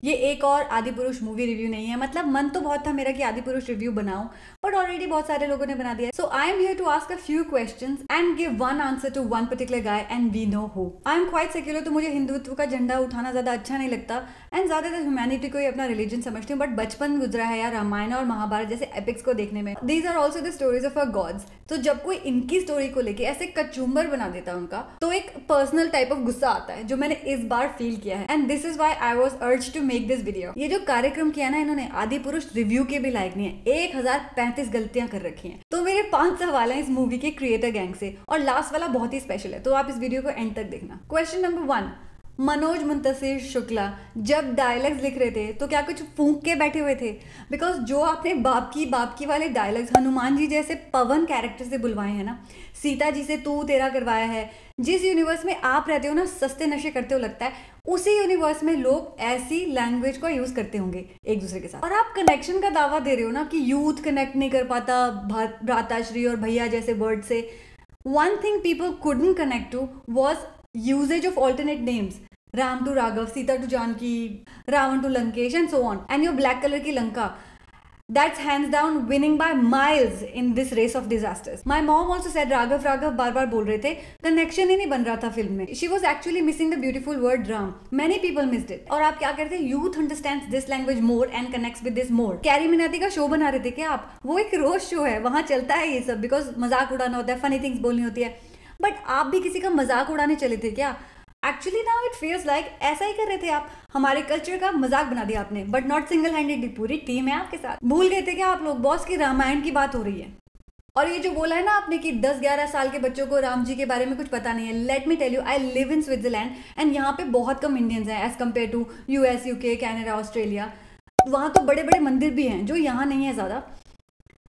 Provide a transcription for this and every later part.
ये एक और आदि पुरुष मूवी रिव्यू नहीं है। मतलब मन तो बहुत था मेरा कि आदि पुरुष रिव्यू बनाऊं, बट ऑलरेडी बहुत सारे लोगों ने बना दिया। So I am here to ask a few questions and give one answer to one particular guy and we know who. I am quite secular, तो मुझे हिंदुत्व का झंडा उठाना ज्यादा अच्छा नहीं लगता एंड ज्यादातर ह्यूमैनिटी को ही अपना रिलीजन समझती हूँ। बट बचपन गुजरा है यार रामायण और महाभारत जैसे एपिक्स को देखने में। These are also the stories of our gods. तो जब कोई इनकी स्टोरी को लेके ऐसे कचुम्बर बना देता है उनका, तो एक पर्सनल टाइप ऑफ गुस्सा आता है जो मैंने इस बार फील किया है and this is why I was urged to make this video. ये जो कार्यक्रम किया ना इन्होंने, आदि पुरुष रिव्यू के भी लायक नहीं है। 1035 गलतियां कर रखी हैं। तो मेरे 5 सवाल हैं इस मूवी के क्रिएटर गैंग से और लास्ट वाला बहुत ही स्पेशल है, तो आप इस वीडियो को एंड तक देखना। क्वेश्चन नंबर 1, मनोज मुंतशिर शुक्ला जब डायलॉग्स लिख रहे थे तो क्या कुछ फूंक के बैठे हुए थे? बिकॉज जो आपने बाप की वाले डायलॉग्स हनुमान जी जैसे पवन कैरेक्टर से बुलवाए हैं ना, सीता जी से तू तेरा करवाया है, जिस यूनिवर्स में आप रहते हो ना सस्ते नशे करते हो लगता है, उसी यूनिवर्स में लोग ऐसी लैंग्वेज का यूज करते होंगे एक दूसरे के साथ। और आप कनेक्शन का दावा दे रहे हो ना कि यूथ कनेक्ट नहीं कर पाता भ्राताश्री और भैया जैसे वर्ड से। One thing people couldn't connect to was usages of alternate names, Ram to Raghav, Sita to Janaki, Ravan to Lankesh and so on. And your black colour की Lanka, that's hands down winning by miles in this race of disasters. My mom also said Raghav बार बार बोल रहे थे, connection ही नहीं बन रहा था film में। She was actually missing the beautiful word Ram. Many people missed it. और आप क्या करते हैं, youth understands this language more and connects with this more. Carry Minati का शो बना रहे थे क्या आप? वो एक रोस्ट शो है, वहां चलता है ये सब, बिकॉज मजाक उड़ाना होता है, फनी थिंग्स बोलनी होती है। बट आप भी किसी का मजाक उड़ाने चले थे क्या? Actually now it feels like ऐसा ही कर रहे थे आप, हमारे कल्चर का मजाक बना दिया आपने, बट नॉट सिंगल हैंडेडली, पूरी टीम है आपके साथ। भूल गए थे क्या आप लोग बॉस की रामायण की बात हो रही है? और ये जो बोला है ना आपने कि 10-11 साल के बच्चों को राम जी के बारे में कुछ पता नहीं है, let me tell you, I live in Switzerland and यहाँ पे बहुत कम इंडियंस हैं as compared to US, UK, Canada, Australia. वहाँ तो बड़े बड़े मंदिर भी हैं जो यहाँ नहीं है ज़्यादा,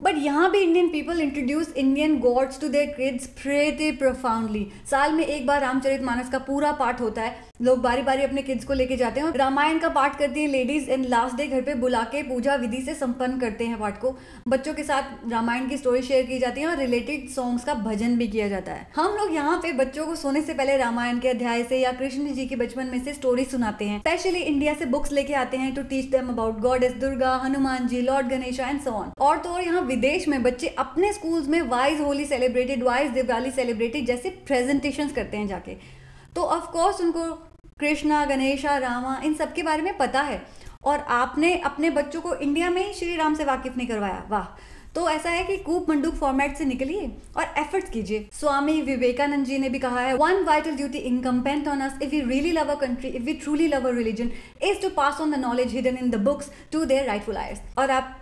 बट यहाँ भी Indian people introduce Indian gods to their kids pretty profoundly. साल में एक बार रामचरितमानस का पूरा पाठ होता है, लोग बारी बारी अपने किड्स को लेके जाते हैं, रामायण का पाठ करती हैं लेडीज एंड लास्ट डे घर पे बुला के पूजा विधि से संपन्न करते हैं पाठ को। बच्चों के साथ रामायण की स्टोरी शेयर की जाती है और रिलेटेड सॉन्ग्स का भजन भी किया जाता है। हम लोग यहाँ पे बच्चों को सोने से पहले रामायण के अध्याय से या कृष्ण जी के बचपन में से स्टोरी सुनाते हैं। स्पेशली इंडिया से बुक्स लेके आते हैं to teach them about goddess Durga, Hanuman ji, lord Ganesha and so on. और तो और यहाँ विदेश में बच्चे अपने स्कूल्स में wise Holi celebrated, wise Diwali celebrated जैसे प्रेजेंटेशंस करते हैं जाके। तो ऑफ कोर्स उनको कृष्णा, गणेशा, रामा इन सब के बारे में पता है और आपने अपने बच्चों को इंडिया में ही श्री राम से वाकिफ नहीं करवाया। वाह! तो ऐसा है कि कूप मंडूक फॉर्मेट से निकलिए और एफर्ट्स कीजिए। स्वामी विवेकानंद जी ने भी कहा है, one vital duty incumbent on us if we really love a country, if we truly love a religion, is to pass on the knowledge hidden in the books to their rightful heirs. और आप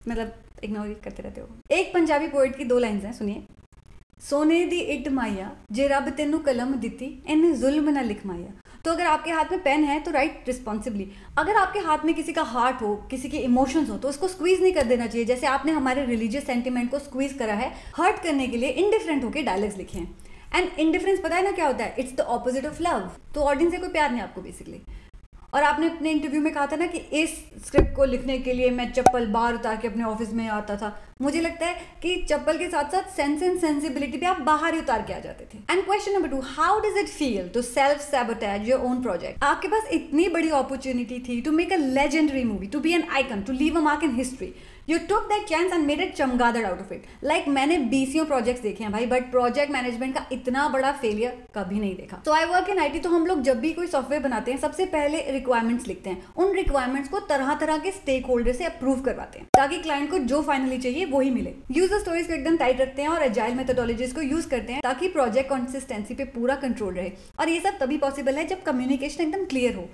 मतलब ignore करते रहते हो। एक Punjabi poet की 2 lines हैं, सुनिए। सोने दी इट माया जे रब तेनू कलम दिती इन जुल्म ना लिख माया। तो अगर आपके हाथ में पेन है तो राइट रिस्पॉन्सिबली। अगर आपके हाथ में किसी का हार्ट हो, किसी के इमोशंस हो, तो उसको स्क्वीज नहीं कर देना चाहिए जैसे आपने हमारे रिलीजियस सेंटिमेंट को स्क्वीज करा है हर्ट करने के लिए। इंडिफरेंट होकर डायलॉग्स लिखे हैं एंड इंडिफरेंस पता है ना क्या होता है? It's the opposite of love. तो ऑडियंस से कोई प्यार नहीं आपको बेसिकली। और आपने अपने इंटरव्यू में कहा था ना कि इस स्क्रिप्ट को लिखने के लिए मैं चप्पल बाहर उतार के अपने ऑफिस में आता था। मुझे लगता है कि चप्पल के साथ साथ सेंस एंड सेंसिबिलिटी भी आप बाहर ही उतार के आ जाते थे। And question number 2, how does it feel to self sabotage your own project? आपके पास इतनी बड़ी अपॉर्चुनिटी थी to make a legendary movie, to be an icon, to leave a mark in history. You took that chance and made it चमगादड़ out of it. Like मैंने 20 projects देखे हैं भाई, बट प्रोजेक्ट मैनेजमेंट का इतना बड़ा failure कभी नहीं देखा। तो आई वर्क इन IT, तो हम लोग जब भी कोई सॉफ्टवेयर बनाते हैं सबसे पहले रिक्वायरमेंट्स लिखते हैं। उन रिक्वायरमेंट्स को तरह तरह के स्टेक होल्डर से अप्रूव करवाते हैं ताकि क्लाइंट को जो फाइनली चाहिए वही मिले। यूजर स्टोरीज को एकदम टाइट रखते हैं और एजाइल मेथोडोलॉजीज को यूज करते हैं ताकि प्रोजेक्ट कंसिस्टेंसी पे पूरा कंट्रोल रहे। और ये सब तभी पॉसिबल है जब कम्युनिकेशन एकदम क्लियर हो।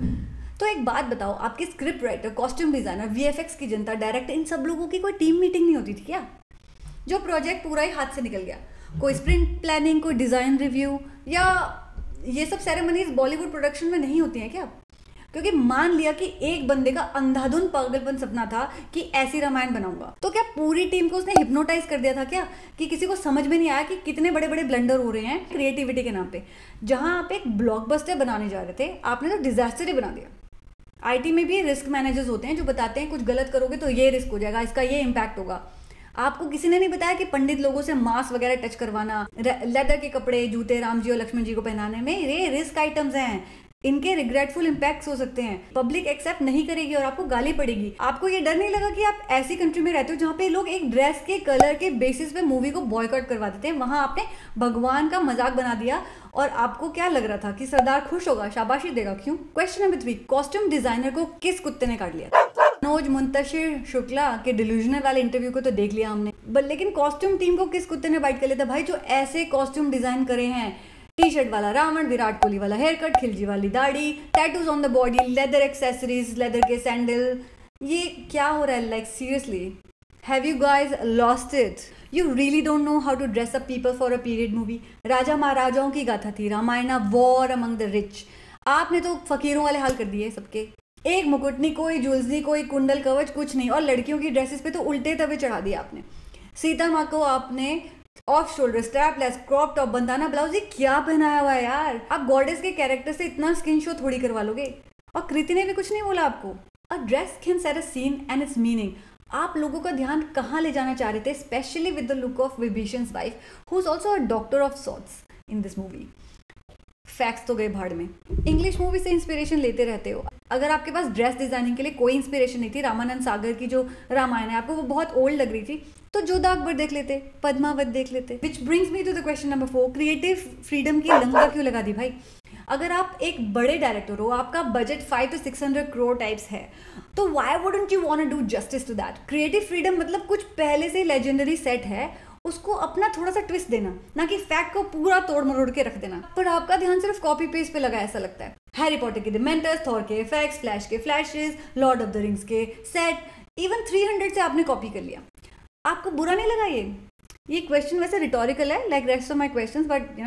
तो एक बात बताओ, आपके script writer, costume designer, VFX की जनता, डायरेक्टर, इन सब लोगों की कोई टीम मीटिंग नहीं होती थी क्या? जो प्रोजेक्ट पूरा ही हाथ से निकल गया, कोई स्प्रिंट प्लानिंग, कोई डिजाइन रिव्यू या ये सब सेरेमनीज बॉलीवुड प्रोडक्शन में नहीं होती हैं क्या? क्योंकि मान लिया कि एक बंदे का अंधाधुन पागलपन सपना था कि ऐसी रामायण बनाऊंगा, तो क्या पूरी टीम को उसने हिप्नोटाइज कर दिया था क्या कि किसी को समझ में नहीं आया कि कितने बड़े बड़े ब्लंडर हो रहे हैं क्रिएटिविटी के नाम पे? जहां आप एक ब्लॉकबस्टर बनाने जा रहे थे, आपने तो डिजास्टर ही बना दिया। IT में भी रिस्क मैनेजर्स होते हैं जो बताते हैं कुछ गलत करोगे तो ये रिस्क हो जाएगा, इसका ये इम्पैक्ट होगा। आपको किसी ने नहीं बताया कि पंडित लोगों से मांस वगैरह टच करवाना, लेदर के कपड़े, जूते राम जी और लक्ष्मण जी को पहनाने में ये रिस्क आइटम्स हैं। इनके रिग्रेटफुल इम्पैक्ट्स हो सकते हैं, पब्लिक एक्सेप्ट नहीं करेगी और आपको गाली पड़ेगी। आपको ये डर नहीं लगा कि आप ऐसी कंट्री में रहते हो जहाँ पे लोग एक ड्रेस के कलर के बेसिस पे मूवी को बॉयकॉट करवा देते हैं, वहां आपने भगवान का मजाक बना दिया और आपको क्या लग रहा था कि सरदार खुश होगा, शाबाशी देगा, क्यों? क्वेश्चन नंबर 3, कॉस्ट्यूम डिजाइनर को किस कुत्ते ने काट लिया? मनोज मुंतशिर शुक्ला के डिल्यूजनल वाले इंटरव्यू को तो देख लिया हमने, लेकिन कॉस्ट्यूम टीम को किस कुत्ते ने बाइट कर लिया था भाई? जो ऐसे कॉस्ट्यूम डिजाइन करे हैं, टी शर्ट वाला रावण, विराट कोहली वाला हेयर कट, खिलजी वाली दाढ़ी, tattoos on the body, leather accessories, leather के सैंडल, ये क्या हो रहा है? Like seriously, have you guys lost it? You really don't know how to dress up people for a period movie. राजा महाराजाओं की गाथा थी, Ramayan, war among the rich. आपने तो फकीरों वाले हाल कर दिए सबके। एक मुकुट नहीं, कोई ज्वेल्स नहीं, कोई कुंडल कवच, कुछ नहीं। और लड़कियों की ड्रेसेस पे तो उल्टे तवे चढ़ा दिया आपने। सीता माँ को आपने off shoulder strapless crop top Bandana blouse, ये क्या पहनाया हुआ है यार? आप गॉडेस के कैरेक्टर से इतना स्किन शो थोड़ी करवा लोगे? और कृति ने भी कुछ नहीं बोला आपको। A dress can set a scene and its meaning. आप लोगों का ध्यान कहाँ ले जाना चाह रहे थे, specially with the look of विभीषण's wife who is also a doctor of sorts in this movie. Facts तो गए भाड़ में। इंग्लिश मूवी से इंस्पिरेशन लेते रहते हो। अगर आपके पास ड्रेस डिजाइनिंग के लिए कोई इंस्पिरेशन नहीं थी, रामानंद सागर की जो रामायण है आपको वो बहुत ओल्ड लग रही थी, तो जोधा अकबर देख लेते, पद्मावत देख लेते। Which brings me to the question number 4, creative freedom की लंका क्यों लगा दी भाई? अगर आप एक बड़े डायरेक्टर हो, आपका बजट 500 to 600 करोड़ टाइप्स है, तो why wouldn't you want to do justice to that? Creative freedom मतलब कुछ पहले से लेजेंडरी सेट है, उसको अपना थोड़ा सा ट्विस्ट देना, ना कि फैक्ट को पूरा तोड़ मरोड़ के रख देना। पर आपका ध्यान सिर्फ कॉपी पेस्ट पे लगा ऐसा लगता है। हैरी पॉटर के डिमेंटर्स, थॉर के इफेक्ट्स, फ्लैश के flashes, Lord of the rings के सेट, इवन 300 से आपने कॉपी कर लिया। आपको बुरा नहीं लगा ये क्वेश्चन वैसे रिटोरिकल है, like rest of my questions, but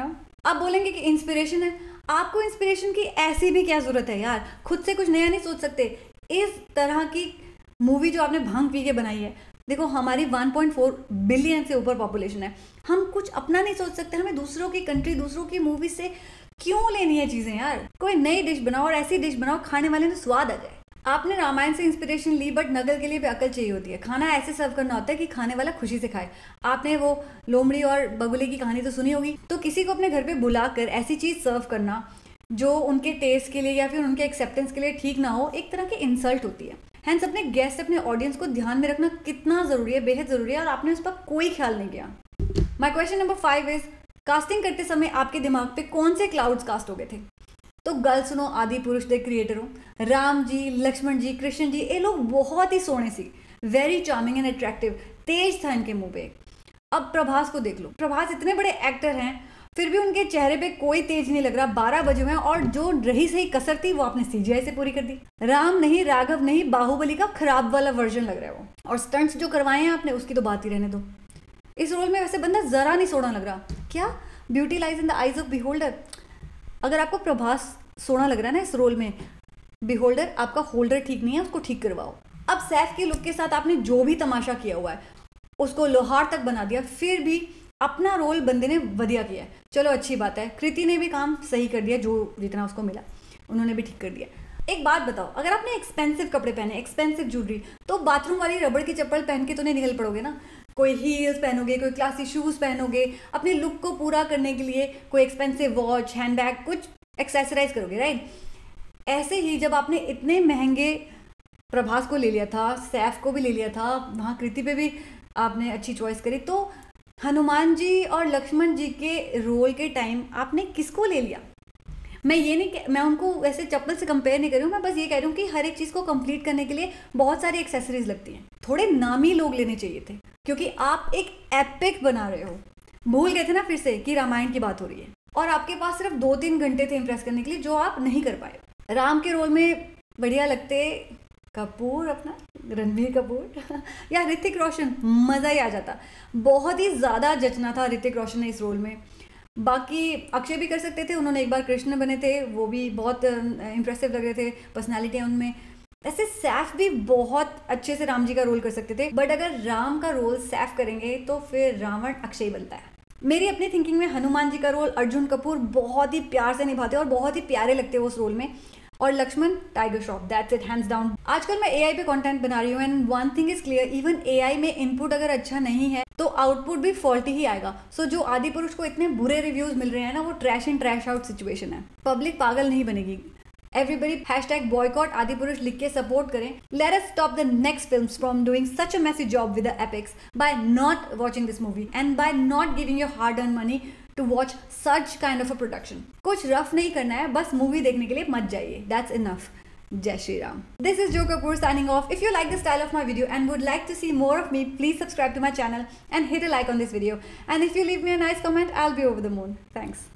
आप बोलेंगे कि इंस्पिरेशन है। आपको इंस्पिरेशन की ऐसी भी क्या जरूरत है यार? खुद से कुछ नया नहीं सोच सकते? इस तरह की मूवी जो आपने भांग पी के बनाई है, देखो हमारी 1.4 बिलियन से ऊपर पॉपुलेशन है, हम कुछ अपना नहीं सोच सकते? हमें दूसरों की कंट्री, दूसरों की मूवी से क्यों लेनी है चीजें यार? कोई नई डिश बनाओ और ऐसी डिश बनाओ खाने वाले में स्वाद आ जाए। आपने रामायण से इंस्पिरेशन ली, बट नगल के लिए भी अकल चाहिए होती है। खाना ऐसे सर्व करना होता है कि खाने वाला खुशी से खाए। आपने वो लोमड़ी और बगुले की कहानी तो सुनी होगी, तो किसी को अपने घर पे बुलाकर ऐसी चीज सर्व करना जो उनके टेस्ट के लिए या फिर उनके एक्सेप्टेंस के लिए ठीक ना हो, एक तरह की इंसल्ट होती है। हैंस अपने गेस्ट, अपने ऑडियंस को ध्यान में रखना कितना जरूरी है, बेहद जरूरी है, और आपने उस पर कोई ख्याल नहीं किया। My question number 5 is, casting करते समय आपके दिमाग पे कौन से क्लाउड्स कास्ट हो गए थे? तो गल सुनो, आदि पुरुष दे क्रिएटर हो, राम जी, लक्ष्मण जी, कृष्ण जी, ये लोग बहुत ही सोने सी, वेरी चार्मिंग एंड अट्रैक्टिव, तेज था इनके मुंह पे। अब प्रभास को देख लो, प्रभास इतने बड़े एक्टर हैं, फिर भी उनके चेहरे पे कोई तेज नहीं लग रहा। 12 बजे हुए हैं और जो रही सही कसर थी वो आपने CGI से पूरी कर दी। राम नहीं, राघव नहीं, बाहुबली का खराब वाला वर्जन लग रहा है वो। और स्टंट्स जो करवाए हैं आपने, उसकी तो बात ही रहने दो। इस रोल में वैसे बंदा जरा नहीं सोना लग रहा। क्या beauty lies in the eyes of beholder. अगर आपको प्रभास सोना लग रहा है ना इस रोल में, बिहोल्डर आपका होल्डर ठीक नहीं है, उसको ठीक करवाओ। अब सैफ के लुक के साथ आपने जो भी तमाशा किया हुआ है उसको लोहार तक बना दिया, फिर भी अपना रोल बंदे ने बढ़िया किया है। चलो अच्छी बात है, कृति ने भी काम सही कर दिया, जो जितना उसको मिला उन्होंने भी ठीक कर दिया। एक बात बताओ, अगर आपने एक्सपेंसिव कपड़े पहने, एक्सपेंसिव ज्वेलरी, तो बाथरूम वाली रबड़ की चप्पल पहन के तो नहीं निकल पड़ोगे ना। कोई हील्स पहनोगे, कोई क्लासी शूज पहनोगे, अपने लुक को पूरा करने के लिए कोई एक्सपेंसिव वॉच, हैंडबैग, कुछ एक्सेसराइज करोगे, राइट? ऐसे ही जब आपने इतने महंगे प्रभास को ले लिया था, सैफ को भी ले लिया था, वहाँ कृति पे भी आपने अच्छी चॉइस करी, तो हनुमान जी और लक्ष्मण जी के रोल के टाइम आपने किसको ले लिया? मैं उनको वैसे चप्पल से कंपेयर नहीं कर रही हूँ, मैं बस ये कह रही हूँ कि हर एक चीज़ को कंप्लीट करने के लिए बहुत सारी एक्सेसरीज लगती हैं। थोड़े नामी लोग लेने चाहिए थे, क्योंकि आप एक एपिक बना रहे हो। भूल गए थे ना फिर से कि रामायण की बात हो रही है, और आपके पास सिर्फ 2-3 घंटे थे इंप्रेस करने के लिए, जो आप नहीं कर पाए। राम के रोल में बढ़िया लगते कपूर, अपना रणबीर कपूर या ऋतिक रोशन, मज़ा ही आ जाता। बहुत ही ज़्यादा जचना था ऋतिक रोशन ने इस रोल में। बाकी अक्षय भी कर सकते थे, उन्होंने एक बार कृष्ण बने थे, वो भी बहुत इंप्रेसिव लग रहे थे, पर्सनालिटी है उनमें। ऐसे सैफ भी बहुत अच्छे से राम जी का रोल कर सकते थे, बट अगर राम का रोल सैफ करेंगे तो फिर रावण अक्षय बनता है। मेरी अपनी थिंकिंग में हनुमान जी का रोल अर्जुन कपूर बहुत ही प्यार से निभाते और बहुत ही प्यारे लगते हैं उस रोल में, और Lakshman Tiger Shroff, that's it, hands down. आजकल मैं AI पे कंटेंट बना रही हूँ, and one thing is clear, even AI में इनपुट अगर अच्छा नहीं है तो आउटपुट भी फॉल्टी ही आएगा। सो जो आदि पुरुष को इतने बुरे रिव्यूज मिल रहे हैं ना, वो ट्रैश इन ट्रैश आउट सिचुएशन है। पब्लिक पागल नहीं बनेगी, Everybody #boycott Adipurush लिख के support करें. Let us stop the next films from doing such a messy job with the epics by not watching this movie and by not giving your hard-earned money to watch such kind of a production. कुछ rough नहीं करना है, बस movie देखने के लिए मत जाइए. That's enough. Jai Shri Ram. This is Jo Kapoor signing off. If you like the style of my video and would like to see more of me, please subscribe to my channel and hit a like on this video. And if you leave me a nice comment, I'll be over the moon. Thanks.